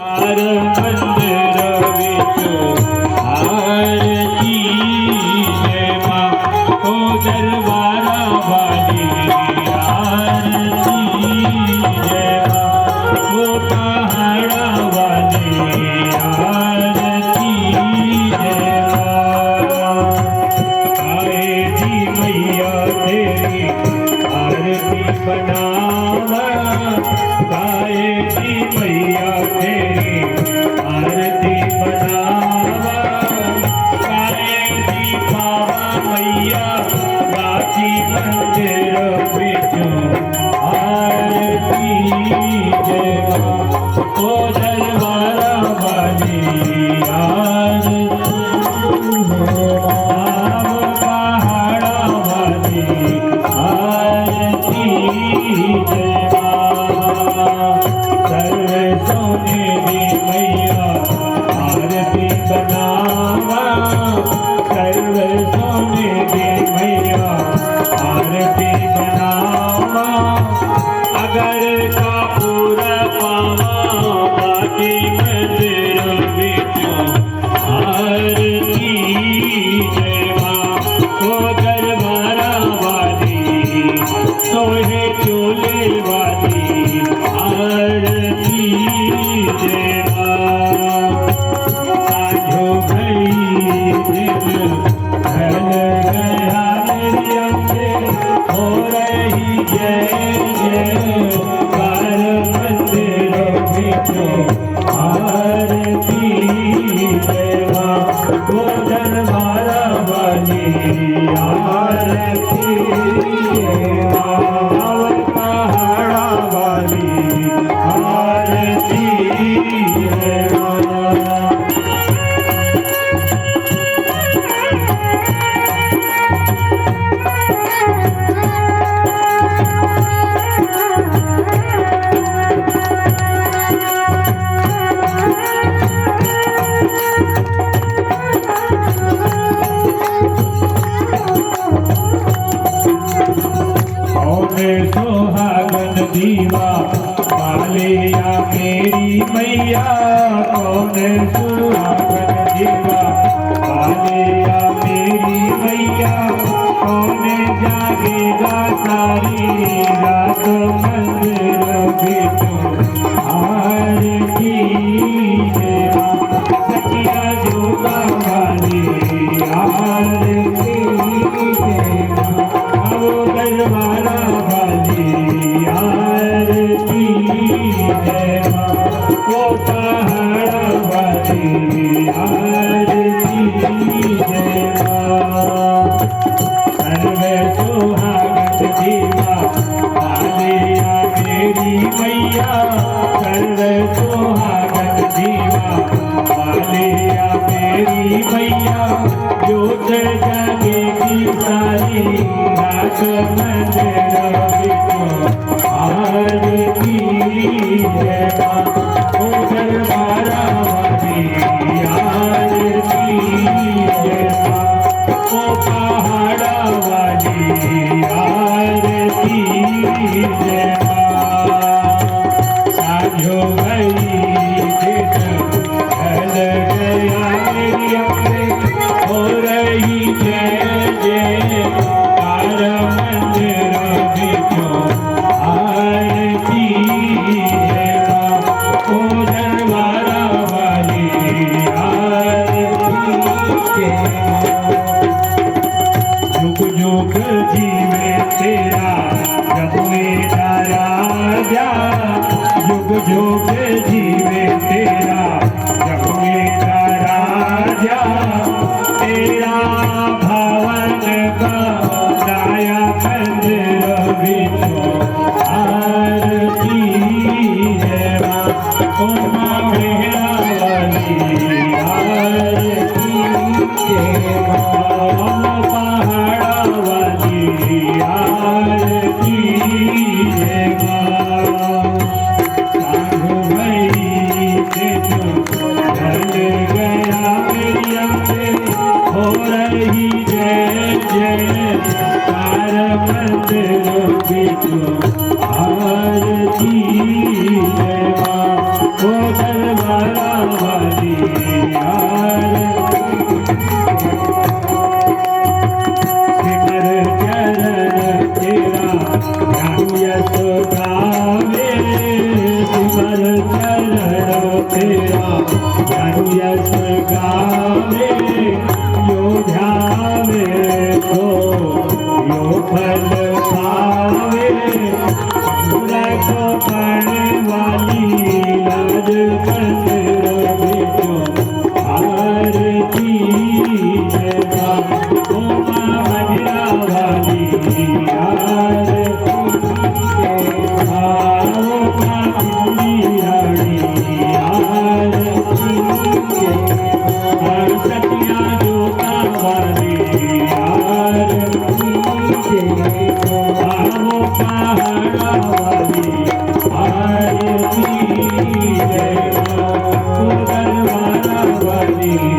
हर मंदिर विच आरती है मां ओ दरबारा वाली आरती है मां ओ पहाड़ा वाली आरती है मां आए जी मैया तेरी आरती बनावा आए जी मैया तेरी आरती बनावा काए जी पावा मैया राती मंदिर विचों आरती जय ओ दरबारा वाली आरती आव पहाड़ा वाली आरती जय सर्व सोने दी मैया आरती बनावा सर्व सोने दी मैया आरती बनावा अगर कपूर पावा बाकी मंदिर विचों आरती जय मां ओ दरबारा वाली सोहे चोले वाली आरती जय मां साझो भई दिन ढल गया मेरी अंगे हो रही जय जय कार मंदिर विचों आरती जय मां ओ दरबारा वाली आरती जय मां पहाड़ा वाली आरती जय मां सोहागन दीवा पालिया मेरी मैया कौन सुहागन दीवा पालिया मेरी मैया कौन जागेगा सारी रात मंदिर विचों आरती जय मां सखिया जोगा वाली आरती जय मां आओ दरबारा आरती जय मां ओ पहाड़ा वाली आरती जय मां सर्व सुहागन दीवा पालिया मेरी मैया सर्व सुहागन दीवा पालिया मेरी मैया जोत जागेगी सारी रात मंदिर विचों आरती जय मां ओ दरबारा वाली आरती जय मां ओ पहाड़ा वाली आरती जय मां साझो भई दिन ढल गया मेरी अंगे हो रही जय जय कार मंदिर विचों आरती जय मां ओ दरबारा वाली आरती जय जुग जुग जीवे तेरा रघुवेदा राजा जुग जुग जीवे तेरा रघुवेदा राजा तेरा भवन का दाया मंदिर विचों आरती जय मां ओ मेरा वाली आरती जय मां पहाड़ा वाली आरती जय मां साधु भई ढल गया मेरी अंगे हो रही जय जय कार मंदिर विचों आरती जय मां ओ दरबारा सिमर चरण तेरा ध्यान यश गावे सिमर चरण तेरा ध्यान यश गावे यो ध्यावे तो यो फल पावे रखो पढ़ने वाली लाज बन रवि जो आरती जगा ओ माँ मजरा वाली आरती आओ माँ पूरी रानी आरती सतिया जोता वाली आरती आओ पहाड़ा वाली आरती जय माँ दरबारा वाली